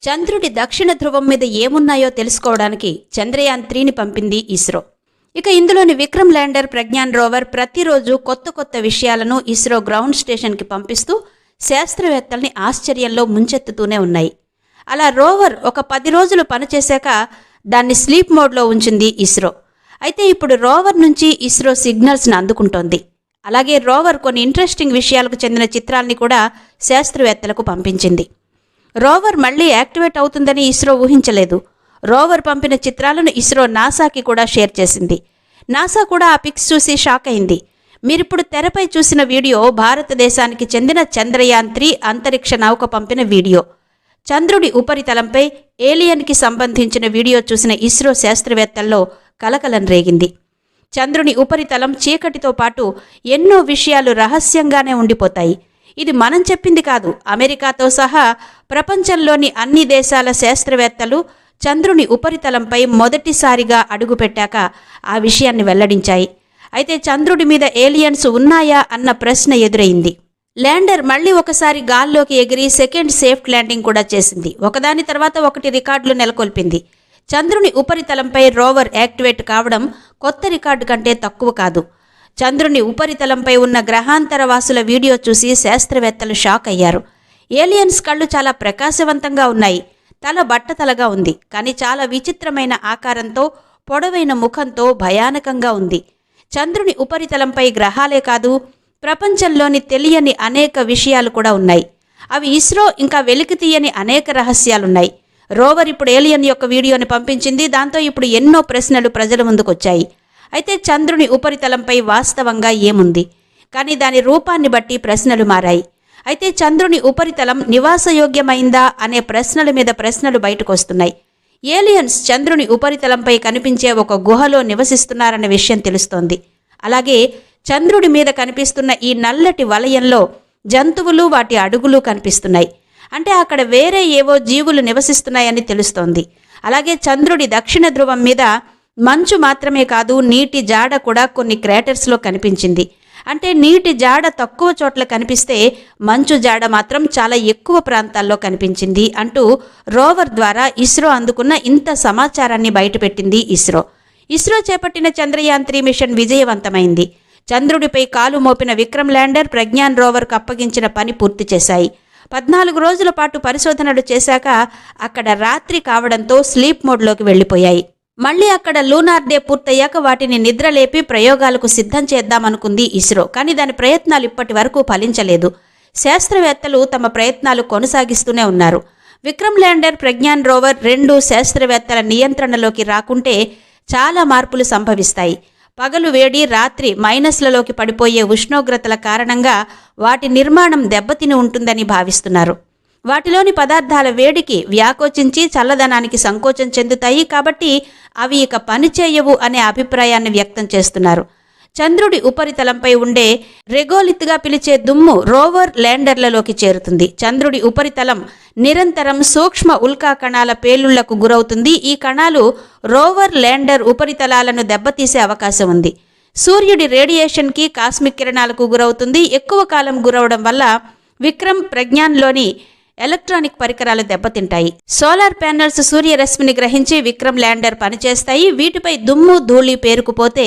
చంద్రుడి దక్షిణ ధ్రువం మీద ఏమున్నాయో తెలుసుకోవడానికి చంద్రయాన్-3ని పంపింది ఇస్రో. ఇక ఇందులోని విక్రమ్ ల్యాండర్ ప్రజ్ఞాన్ రోవర్ ప్రతిరోజు కొత్త కొత్త విషయాలను ఇస్రో గ్రౌండ్ స్టేషన్కి పంపిస్తూ శాస్త్రవేత్తల్ని ఆశ్చర్యంలో ముంచెత్తుతూనే ఉన్నాయి. అలా రోవర్ ఒక 10 రోజులు పనిచేశాక దాన్ని స్లీప్ మోడ్లో ఉంచింది ఇస్రో. అయితే ఇప్పుడు రోవర్ నుంచి ఇస్రో సిగ్నల్స్ని అందుకుంటోంది. అలాగే రోవర్ కొన్ని ఇంట్రెస్టింగ్ విషయాలకు చెందిన చిత్రాల్ని కూడా శాస్త్రవేత్తలకు పంపించింది. రోవర్ మళ్లీ యాక్టివేట్ అవుతుందని ఇస్రో ఊహించలేదు. రోవర్ పంపిన చిత్రాలను ఇస్రో నాసాకి కూడా షేర్ చేసింది. నాసా కూడా ఆ పిక్స్ చూసి షాక్ అయింది. మీరిప్పుడు తెరపై చూసిన వీడియో భారతదేశానికి చెందిన చంద్రయాన్-3 అంతరిక్ష నౌక పంపిన వీడియో. చంద్రుడి ఉపరితలంపై ఏలియన్కి సంబంధించిన వీడియో చూసిన ఇస్రో శాస్త్రవేత్తల్లో కలకలం రేగింది. చంద్రుని ఉపరితలం చీకటితో పాటు ఎన్నో విషయాలు రహస్యంగానే ఉండిపోతాయి. ఇది మనం చెప్పింది కాదు. అమెరికాతో సహా ప్రపంచంలోని అన్ని దేశాల శాస్త్రవేత్తలు చంద్రుని ఉపరితలంపై మొదటిసారిగా అడుగుపెట్టాక ఆ విషయాన్ని వెల్లడించాయి. అయితే చంద్రుడి మీద ఏలియన్స్ ఉన్నాయా అన్న ప్రశ్న ఎదురైంది. ల్యాండర్ మళ్లీ ఒకసారి గాల్లోకి ఎగిరి సెకండ్ సేఫ్ట్ ల్యాండింగ్ కూడా చేసింది. ఒకదాని తర్వాత ఒకటి రికార్డులు నెలకొల్పింది. చంద్రుని ఉపరితలంపై రోవర్ యాక్టివేట్ కావడం కొత్త రికార్డు కంటే తక్కువ కాదు. చంద్రుని ఉపరితలంపై ఉన్న గ్రహాంతర వాసుల వీడియో చూసి శాస్త్రవేత్తలు షాక్ అయ్యారు. ఏలియన్స్ కళ్ళు చాలా ప్రకాశవంతంగా ఉన్నాయి. తల బట్టతలగా ఉంది, కానీ చాలా విచిత్రమైన ఆకారంతో, పొడవైన ముఖంతో భయానకంగా ఉంది. చంద్రుని ఉపరితలంపై గ్రహాలే కాదు, ప్రపంచంలోని తెలియని అనేక విషయాలు కూడా ఉన్నాయి. అవి ఇస్రో ఇంకా వెలికి తీయని అనేక రహస్యాలున్నాయి. రోవర్ ఇప్పుడు ఏలియన్ యొక్క వీడియోని పంపించింది. దాంతో ఇప్పుడు ఎన్నో ప్రశ్నలు ప్రజల ముందుకొచ్చాయి. అయితే చంద్రుని ఉపరితలంపై వాస్తవంగా ఏముంది? కానీ దాని రూపాన్ని బట్టి ప్రశ్నలు మారాయి. అయితే చంద్రుని ఉపరితలం నివాసయోగ్యమైందా అనే ప్రశ్నల మీద ప్రశ్నలు బయటకొస్తున్నాయి. ఏలియన్స్ చంద్రుని ఉపరితలంపై కనిపించే ఒక గుహలో నివసిస్తున్నారనే విషయం తెలుస్తోంది. అలాగే చంద్రుడి మీద కనిపిస్తున్న ఈ నల్లటి వలయంలో జంతువులు, వాటి అడుగులు కనిపిస్తున్నాయి. అంటే అక్కడ వేరే ఏవో జీవులు నివసిస్తున్నాయని తెలుస్తోంది. అలాగే చంద్రుడి దక్షిణ ధ్రువం మీద మంచు మాత్రమే కాదు, నీటి జాడ కూడా కొన్ని క్రాటర్స్లో కనిపించింది. అంటే నీటి జాడ తక్కువ చోట్ల కనిపిస్తే మంచు జాడ మాత్రం చాలా ఎక్కువ ప్రాంతాల్లో కనిపించింది అంటూ రోవర్ ద్వారా ఇస్రో అందుకున్న ఇంత సమాచారాన్ని బయటపెట్టింది ఇస్రో. ఇస్రో చేపట్టిన చంద్రయాన్-3 మిషన్ విజయవంతమైంది. చంద్రుడిపై కాలు మోపిన విక్రమ్ ల్యాండర్, ప్రజ్ఞాన్ రోవర్కు అప్పగించిన పని పూర్తి చేశాయి. 14 రోజుల పాటు పరిశోధనలు చేశాక అక్కడ రాత్రి కావడంతో స్లీప్ మోడ్లోకి వెళ్లిపోయాయి. మళ్లీ అక్కడ లూనార్ డే పూర్తయ్యాక వాటిని నిద్రలేపి ప్రయోగాలకు సిద్ధం చేద్దామనుకుంది ఇస్రో. కానీ దాని ప్రయత్నాలు ఇప్పటి వరకు ఫలించలేదు. శాస్త్రవేత్తలు తమ ప్రయత్నాలు కొనసాగిస్తూనే ఉన్నారు. విక్రమ్ ల్యాండర్, ప్రజ్ఞాన్ రోవర్ 2 శాస్త్రవేత్తల నియంత్రణలోకి రాకుంటే చాలా మార్పులు సంభవిస్తాయి. పగలు వేడి, రాత్రి మైనస్లలోకి పడిపోయే ఉష్ణోగ్రతల కారణంగా వాటి నిర్మాణం దెబ్బతిని ఉంటుందని భావిస్తున్నారు. వాటిలోని పదార్థాల వేడికి వ్యాకోచించి చల్లదనానికి సంకోచం చెందుతాయి. కాబట్టి అవి ఇక పనిచేయవు అనే అభిప్రాయాన్ని వ్యక్తం చేస్తున్నారు. చంద్రుడి ఉపరితలంపై ఉండే రెగోలిత్గా పిలిచే దుమ్ము రోవర్, ల్యాండర్లలోకి చేరుతుంది. చంద్రుడి ఉపరితలం నిరంతరం సూక్ష్మ ఉల్కా కణాల పేలుళ్లకు గురవుతుంది. ఈ కణాలు రోవర్, ల్యాండర్ ఉపరితలాలను దెబ్బతీసే అవకాశం ఉంది. సూర్యుడి రేడియేషన్కి, కాస్మిక్ కిరణాలకు గురవుతుంది. ఎక్కువ కాలం గురవడం వల్ల విక్రమ్, ప్రజ్ఞాన్లోని ఎలక్ట్రానిక్ పరికరాలు దెబ్బతింటాయి. సోలార్ ప్యానెల్స్ సూర్యరశ్మిని గ్రహించి విక్రమ్ ల్యాండర్ పనిచేస్తాయి. వీటిపై దుమ్ము, ధూళి పేరుకుపోతే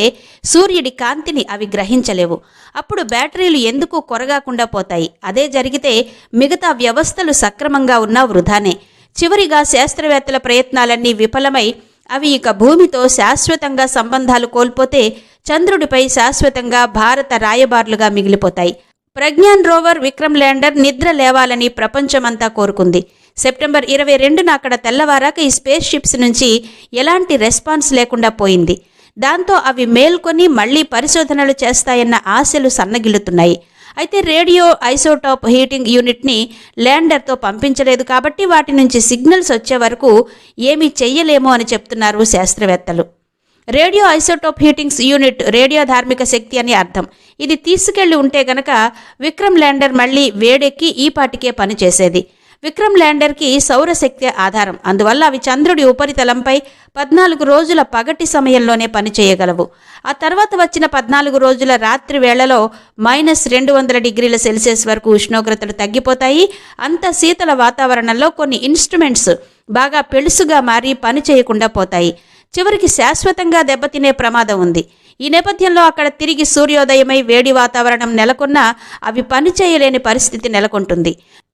సూర్యుడి కాంతిని అవి గ్రహించలేవు. అప్పుడు బ్యాటరీలు ఎందుకు కొరగాకుండా పోతాయి. అదే జరిగితే మిగతా వ్యవస్థలు సక్రమంగా ఉన్నా వృధానే. చివరిగా శాస్త్రవేత్తల ప్రయత్నాలన్నీ విఫలమై అవి ఇక భూమితో శాశ్వతంగా సంబంధాలు కోల్పోతే చంద్రుడిపై శాశ్వతంగా భారత రాయబారులుగా మిగిలిపోతాయి. ప్రజ్ఞాన్ రోవర్, విక్రమ్ ల్యాండర్ నిద్ర లేవాలని ప్రపంచమంతా కోరుకుంది. సెప్టెంబర్ 22న అక్కడ తెల్లవారాక ఈ స్పేస్ షిప్స్ నుంచి ఎలాంటి రెస్పాన్స్ లేకుండా పోయింది. దాంతో అవి మేల్కొని మళ్లీ పరిశోధనలు చేస్తాయన్న ఆశలు సన్నగిల్లుతున్నాయి. అయితే రేడియో ఐసోటోప్ హీటింగ్ యూనిట్ని ల్యాండర్తో పంపించలేదు కాబట్టి వాటి నుంచి సిగ్నల్స్ వచ్చే వరకు ఏమీ చెయ్యలేమో అని చెప్తున్నారు శాస్త్రవేత్తలు. రేడియో ఐసోటోప్ హీటింగ్స్ యూనిట్ రేడియో ధార్మిక శక్తి అని అర్థం. ఇది తీసుకెళ్లి ఉంటే గనక విక్రమ్ ల్యాండర్ మళ్లీ వేడెక్కి ఈపాటికే పనిచేసేది. విక్రమ్ ల్యాండర్కి సౌరశక్తి ఆధారం. అందువల్ల అవి చంద్రుడి ఉపరితలంపై 14 రోజుల పగటి సమయంలోనే పనిచేయగలవు. ఆ తర్వాత వచ్చిన 14 రోజుల రాత్రి వేళలో -200°C వరకు ఉష్ణోగ్రతలు తగ్గిపోతాయి. అంత శీతల వాతావరణంలో కొన్ని ఇన్స్ట్రుమెంట్స్ బాగా పెళుసుగా మారి పని చేయకుండా పోతాయి. చివరికి శాశ్వతంగా దెబ్బతినే ప్రమాదం ఉంది. ఈ నేపథ్యంలో అక్కడ తిరిగి సూర్యోదయమై వేడి వాతావరణం నెలకొన్నా అవి పనిచేయలేని పరిస్థితి నెలకొంటుంది.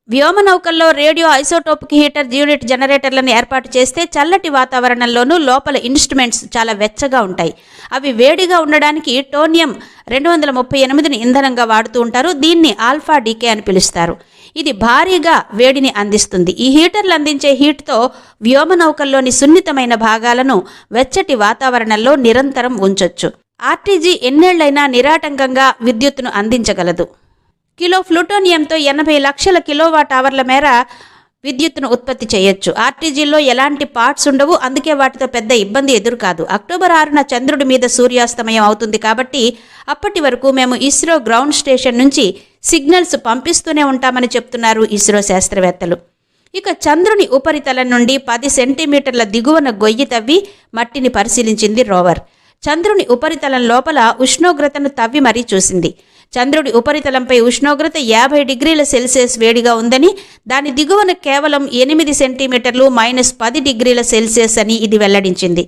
వ్యోమనౌకల్లో రేడియో ఐసోటోపిక్ హీటర్ యూనిట్ జనరేటర్లను ఏర్పాటు చేస్తే చల్లటి వాతావరణంలోనూ లోపల ఇన్స్ట్రుమెంట్స్ చాలా వెచ్చగా ఉంటాయి. అవి వేడిగా ఉండడానికి టోనియం 238ని ఇంధనంగా వాడుతూ ఉంటారు. దీన్ని ఆల్ఫా డీకే అని పిలుస్తారు. ఇది భారీగా వేడిని అందిస్తుంది. ఈ హీటర్లు అందించే హీట్తో వ్యోమనౌకల్లోని సున్నితమైన భాగాలను వెచ్చటి వాతావరణంలో నిరంతరం ఉంచొచ్చు. ఆర్టీజీ ఎన్నేళ్లైనా నిరాటంకంగా విద్యుత్తును అందించగలదు. కిలో ప్లూటోనియంతో 80 లక్షల కిలోవాట్ అవర్ల మేర విద్యుత్తును ఉత్పత్తి చేయొచ్చు. ఆర్టీజీలో ఎలాంటి పార్ట్స్ ఉండవు, అందుకే వాటితో పెద్ద ఇబ్బంది ఎదురు కాదు. అక్టోబర్ 6న చంద్రుడి మీద సూర్యాస్తమయం అవుతుంది కాబట్టి అప్పటి వరకు మేము ఇస్రో గ్రౌండ్ స్టేషన్ నుంచి సిగ్నల్స్ పంపిస్తూనే ఉంటామని చెప్తున్నారు ఇస్రో శాస్త్రవేత్తలు. ఇక చంద్రుని ఉపరితలం నుండి 10 సెంటీమీటర్ల దిగువన గొయ్యి తవ్వి మట్టిని పరిశీలించింది రోవర్. చంద్రుని ఉపరితలం లోపల ఉష్ణోగ్రతను తవ్వి మరీ చూసింది. చంద్రుడి ఉపరితలంపై ఉష్ణోగ్రత 50°C వేడిగా ఉందని, దాని దిగువన కేవలం 8 సెంటీమీటర్లు -10°C అని ఇది వెల్లడించింది.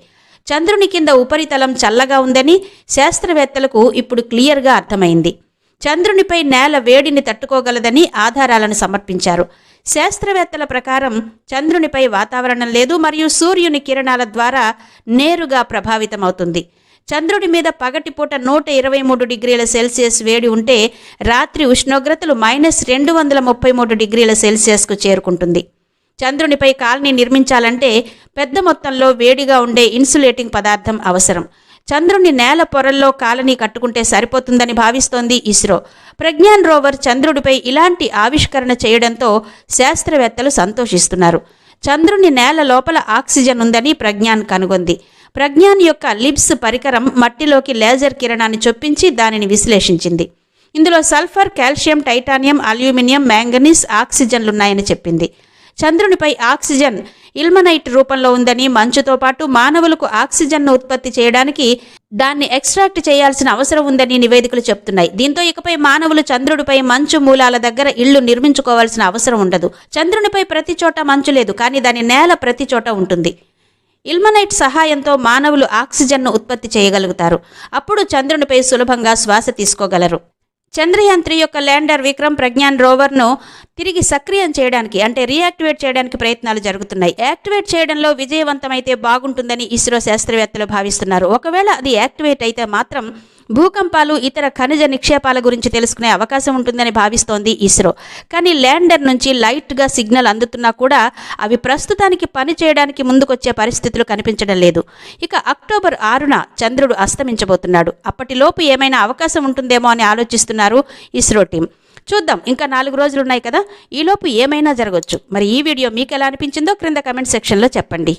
చంద్రుని కింద ఉపరితలం చల్లగా ఉందని శాస్త్రవేత్తలకు ఇప్పుడు క్లియర్గా అర్థమైంది. చంద్రునిపై నేల వేడిని తట్టుకోగలదని ఆధారాలను సమర్పించారు. శాస్త్రవేత్తల ప్రకారం చంద్రునిపై వాతావరణం లేదు మరియు సూర్యుని కిరణాల ద్వారా నేరుగా ప్రభావితమవుతుంది. చంద్రుడి మీద పగటిపూట 123°C వేడి ఉంటే రాత్రి ఉష్ణోగ్రతలు -233°C చేరుకుంటుంది. చంద్రునిపై కాలనీ నిర్మించాలంటే పెద్ద మొత్తంలో వేడిగా ఉండే ఇన్సులేటింగ్ పదార్థం అవసరం. చంద్రుని నేల పొరల్లో కాలనీ కట్టుకుంటే సరిపోతుందని భావిస్తోంది ఇస్రో. ప్రజ్ఞాన్ రోవర్ చంద్రుడిపై ఇలాంటి ఆవిష్కరణ చేయడంతో శాస్త్రవేత్తలు సంతోషిస్తున్నారు. చంద్రుని నేల లోపల ఆక్సిజన్ ఉందని ప్రజ్ఞాన్ కనుగొంది. ప్రజ్ఞాన్ యొక్క లిబ్స్ పరికరం మట్టిలోకి లేజర్ కిరణాన్ని చొప్పించి దానిని విశ్లేషించింది. ఇందులో sulphur, calcium, titanium, aluminium, manganese, ఆక్సిజన్లున్నాయని చెప్పింది. చంద్రునిపై ఆక్సిజన్ ఇల్మనైట్ రూపంలో ఉందని, మంచుతో పాటు మానవులకు ఆక్సిజన్ను ఉత్పత్తి చేయడానికి దాన్ని ఎక్స్ట్రాక్ట్ చేయాల్సిన అవసరం ఉందని నివేదికలు చెప్తున్నాయి. దీంతో ఇకపై మానవులు చంద్రుడిపై మంచు మూలాల దగ్గర ఇళ్లు నిర్మించుకోవాల్సిన అవసరం ఉండదు. చంద్రునిపై ప్రతి చోట మంచు లేదు, కానీ దాని నేల ప్రతి చోట ఉంటుంది. ఇల్మనైట్ సహాయంతో మానవులు ఆక్సిజన్ను ఉత్పత్తి చేయగలుగుతారు. అప్పుడు చంద్రునిపై సులభంగా శ్వాస తీసుకోగలరు. చంద్రయాన్ 3 యొక్క ల్యాండర్ విక్రమ్ ప్రజ్ఞాన్ రోవర్ను తిరిగి సక్రియం చేయడానికి అంటే రీయాక్టివేట్ చేయడానికి ప్రయత్నాలు జరుగుతున్నాయి. యాక్టివేట్ చేయడంలో విజయవంతమైతే బాగుంటుందని ఇస్రో శాస్త్రవేత్తలు భావిస్తున్నారు. ఒకవేళ అది యాక్టివేట్ అయితే మాత్రం భూకంపాలు, ఇతర ఖనిజ నిక్షేపాల గురించి తెలుసుకునే అవకాశం ఉంటుందని భావిస్తోంది ఇస్రో. కానీ ల్యాండర్ నుంచి లైట్గా సిగ్నల్ అందుతున్నా కూడా అవి ప్రస్తుతానికి పని చేయడానికి ముందుకొచ్చే పరిస్థితులు కనిపించడం లేదు. ఇక అక్టోబర్ 6న చంద్రుడు అస్తమించబోతున్నాడు. అప్పటిలోపు ఏమైనా అవకాశం ఉంటుందేమో అని ఆలోచిస్తున్నారు ఇస్రో టీం. చూద్దాం, ఇంకా 4 రోజులు ఉన్నాయి కదా, ఈలోపు ఏమైనా జరగవచ్చు. మరి ఈ వీడియో మీకు ఎలా అనిపించిందో క్రింద కమెంట్ సెక్షన్లో చెప్పండి.